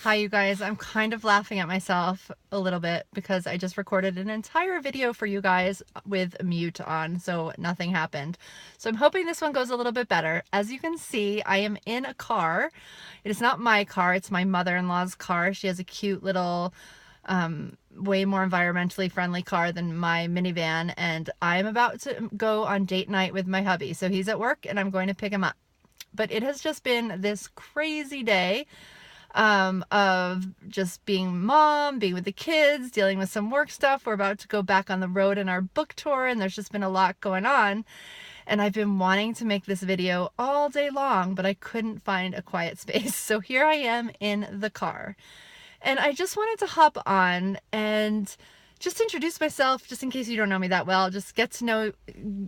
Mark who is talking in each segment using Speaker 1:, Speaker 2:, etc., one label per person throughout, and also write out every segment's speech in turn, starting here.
Speaker 1: Hi, you guys. I'm kind of laughing at myself a little bit because I just recorded an entire video for you guys with mute on, so nothing happened. So I'm hoping this one goes a little bit better. As you can see, I am in a car. It is not my car, it's my mother-in-law's car. She has a cute little, way more environmentally friendly car than my minivan, and I'm about to go on date night with my hubby. So he's at work and I'm going to pick him up. But it has just been this crazy day of just being mom, being with the kids, dealing with some work stuff. We're about to go back on the road in our book tour, and there's just been a lot going on. And I've been wanting to make this video all day long, but I couldn't find a quiet space. So here I am in the car. And I just wanted to hop on and just introduce myself, just in case you don't know me that well, just get to know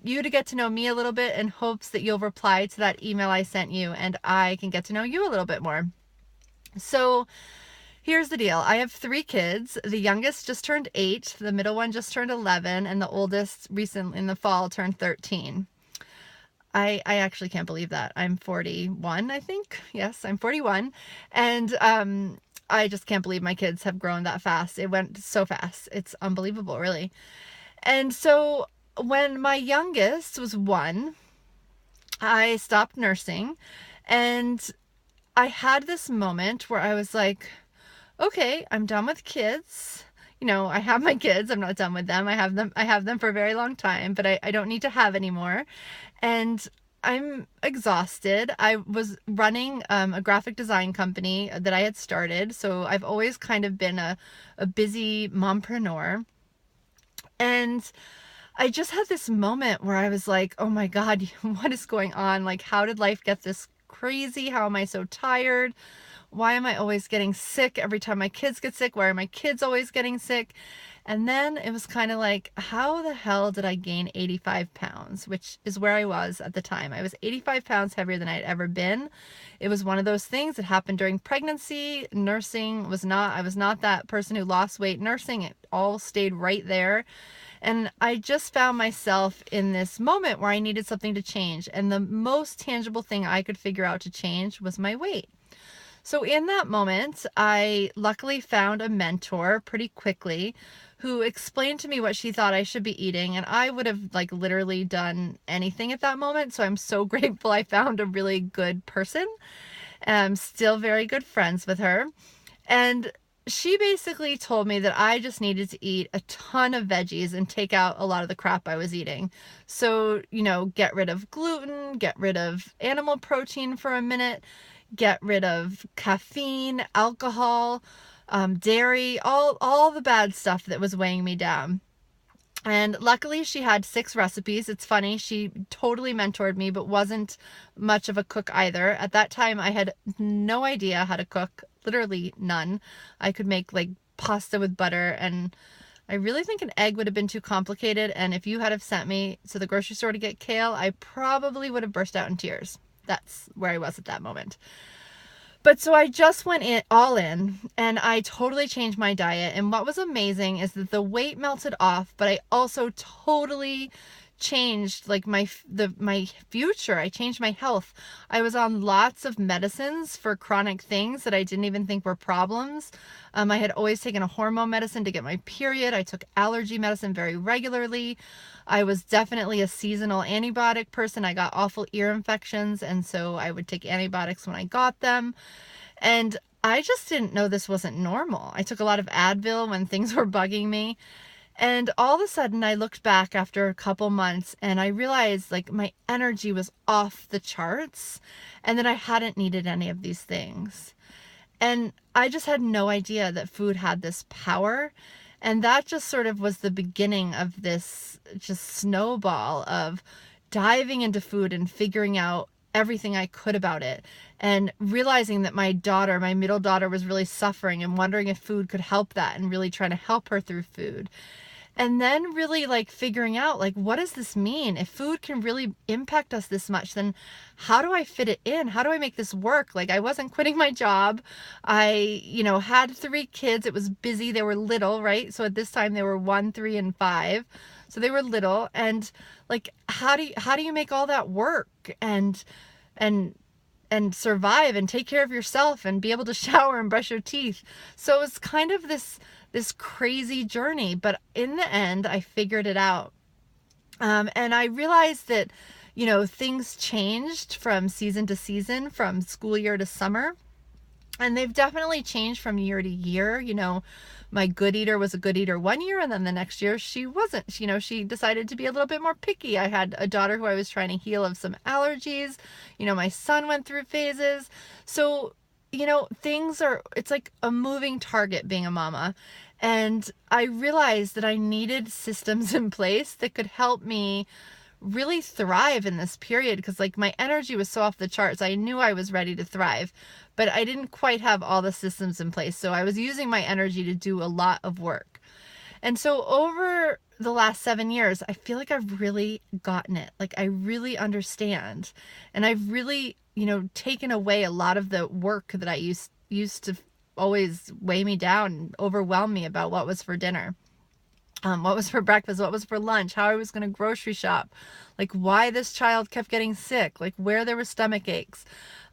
Speaker 1: you, to get to know me a little bit, in hopes that you'll reply to that email I sent you and I can get to know you a little bit more. So here's the deal. I have 3 kids. The youngest just turned 8, the middle one just turned 11, and the oldest recently in the fall turned 13. I actually can't believe that. I'm 41, I think. Yes, I'm 41. And I just can't believe my kids have grown that fast. It went so fast. It's unbelievable, really. And so when my youngest was 1, I stopped nursing, and I had this moment where I was like, okay, I'm done with kids. You know, I have my kids. I'm not done with them. I have them for a very long time, but I don't need to have anymore. And I'm exhausted. I was running a graphic design company that I had started. So I've always kind of been a busy mompreneur. And I just had this moment where I was like, oh my God, what is going on? Like, how did life get this crazy? How am I so tired? Why am I always getting sick every time my kids get sick? Why are my kids always getting sick? And then it was kind of like, how the hell did I gain 85 pounds, which is where I was at the time. I was 85 pounds heavier than I'd ever been. It was one of those things that happened during pregnancy. Nursing was not, I was not that person who lost weight nursing. It all stayed right there. And I just found myself in this moment where I needed something to change. And the most tangible thing I could figure out to change was my weight. So in that moment, I luckily found a mentor pretty quickly who explained to me what she thought I should be eating. And I would have like literally done anything at that moment. So I'm so grateful I found a really good person. I'm still very good friends with her. And she basically told me that I just needed to eat a ton of veggies and take out a lot of the crap I was eating. So, you know, get rid of gluten, get rid of animal protein for a minute, get rid of caffeine, alcohol, dairy, all the bad stuff that was weighing me down. And luckily she had 6 recipes. It's funny, she totally mentored me, but wasn't much of a cook either. At that time, I had no idea how to cook, literally none. I could make like pasta with butter, and I really think an egg would have been too complicated. And if you had have sent me to the grocery store to get kale, I probably would have burst out in tears. That's where I was at that moment. But so I just went in all in, and I totally changed my diet. And what was amazing is that the weight melted off, but I also totally changed like my future. I changed my health. I was on lots of medicines for chronic things that I didn't even think were problems. I had always taken a hormone medicine to get my period. I took allergy medicine very regularly. I was definitely a seasonal antibiotic person. I got awful ear infections, and so I would take antibiotics when I got them. And I just didn't know this wasn't normal. I took a lot of Advil when things were bugging me. And all of a sudden I looked back after a couple months and I realized like my energy was off the charts and that I hadn't needed any of these things. And I just had no idea that food had this power. And that just sort of was the beginning of this just snowball of diving into food and figuring out everything I could about it, and realizing that my daughter, my middle daughter, was really suffering and wondering if food could help that, and really trying to help her through food. And then really like figuring out like, what does this mean? If food can really impact us this much, then how do I fit it in? How do I make this work? Like, I wasn't quitting my job. I, had 3 kids. It was busy. They were little, right? So at this time they were 1, 3, and 5. So they were little. And like, how do you make all that work? And and survive and take care of yourself and be able to shower and brush your teeth. So it's kind of this crazy journey, but in the end I figured it out. And I realized that, you know, things changed from season to season, from school year to summer. And they've definitely changed from year to year. You know, my good eater was a good eater one year, and then the next year she wasn't. You know, she decided to be a little bit more picky. I had a daughter who I was trying to heal of some allergies. You know, my son went through phases. So, you know, it's like a moving target being a mama. And I realized that I needed systems in place that could help me really thrive in this period, because like my energy was so off the charts. I knew I was ready to thrive, but I didn't quite have all the systems in place. So I was using my energy to do a lot of work. And so over the last 7 years, I feel like I've really gotten it. Like I really understand. And I've really, you know, taken away a lot of the work that I used to always weigh me down and overwhelm me about what was for dinner. What was for breakfast, what was for lunch, how I was going to grocery shop, like why this child kept getting sick, like where there were stomach aches.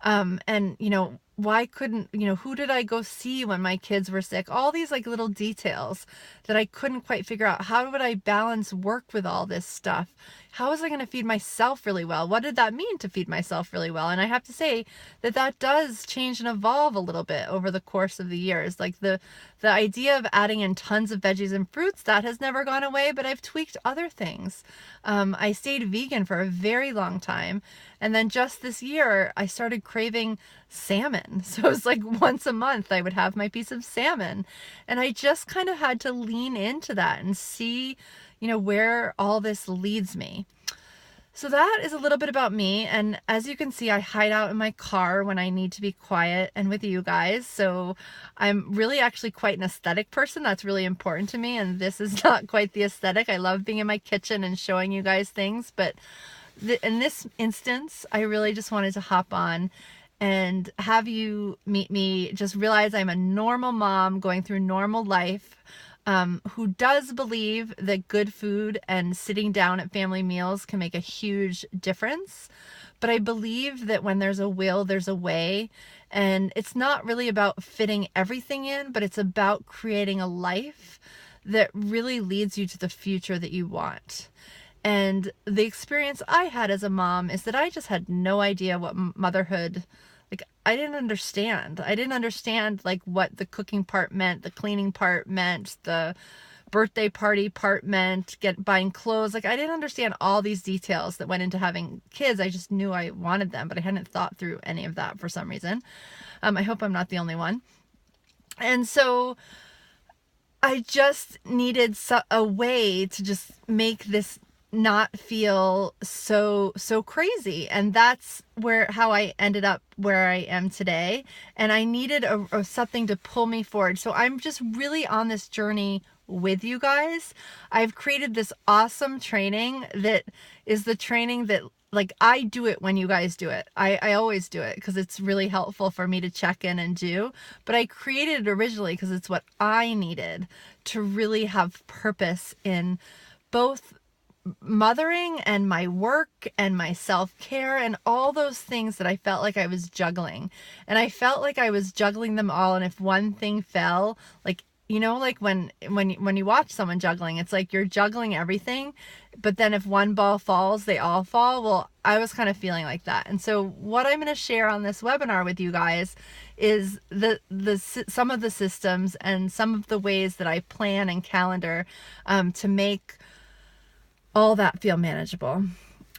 Speaker 1: And, you know, why couldn't, you know, who did I go see when my kids were sick? All these like little details that I couldn't quite figure out. How would I balance work with all this stuff? How was I going to feed myself really well? What did that mean to feed myself really well? And I have to say that that does change and evolve a little bit over the course of the years. Like the idea of adding in tons of veggies and fruits, that has never gone away, but I've tweaked other things. I stayed vegan for a very long time. And then just this year, I started craving salmon. So it was like once a month I would have my piece of salmon. And I just kind of had to lean into that and see, you know, where all this leads me. So that is a little bit about me. And as you can see, I hide out in my car when I need to be quiet and with you guys. So I'm really actually quite an aesthetic person. That's really important to me. And this is not quite the aesthetic. I love being in my kitchen and showing you guys things. But in this instance, I really just wanted to hop on and have you meet me, just realize I'm a normal mom going through normal life, who does believe that good food and sitting down at family meals can make a huge difference. But I believe that when there's a will, there's a way. And it's not really about fitting everything in, but it's about creating a life that really leads you to the future that you want. And the experience I had as a mom is that I just had no idea what motherhood, like I didn't understand. I didn't understand like what the cooking part meant, the cleaning part meant, the birthday party part meant, buying clothes. Like I didn't understand all these details that went into having kids. I just knew I wanted them, but I hadn't thought through any of that for some reason. I hope I'm not the only one. And so I just needed a way to just make this not feel so crazy. And that's how I ended up where I am today. And I needed something to pull me forward. So I'm just really on this journey with you guys. I've created this awesome training that is the training that, like, I do it when you guys do it. I always do it because it's really helpful for me to check in and do. But I created it originally because it's what I needed to really have purpose in both mothering and my work and my self-care and all those things that I felt like I was juggling. And I felt like I was juggling them all. And if one thing fell, like, you know, like when you watch someone juggling, it's like you're juggling everything, but then if one ball falls, they all fall. Well, I was kind of feeling like that. And so what I'm going to share on this webinar with you guys is some of the systems and some of the ways that I plan and calendar to make all that feel manageable.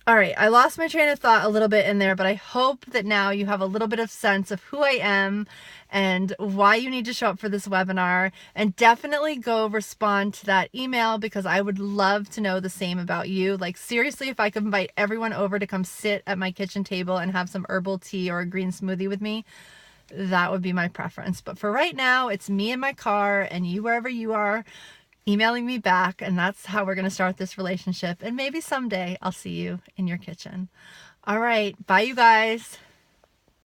Speaker 1: All right, I lost my train of thought a little bit in there, but I hope that now you have a little bit of sense of who I am and why you need to show up for this webinar. And definitely go respond to that email because I would love to know the same about you. Like seriously, if I could invite everyone over to come sit at my kitchen table and have some herbal tea or a green smoothie with me, that would be my preference. But for right now, it's me in my car and you wherever you are emailing me back, and that's how we're going to start this relationship. And maybe someday I'll see you in your kitchen. All right, bye you guys.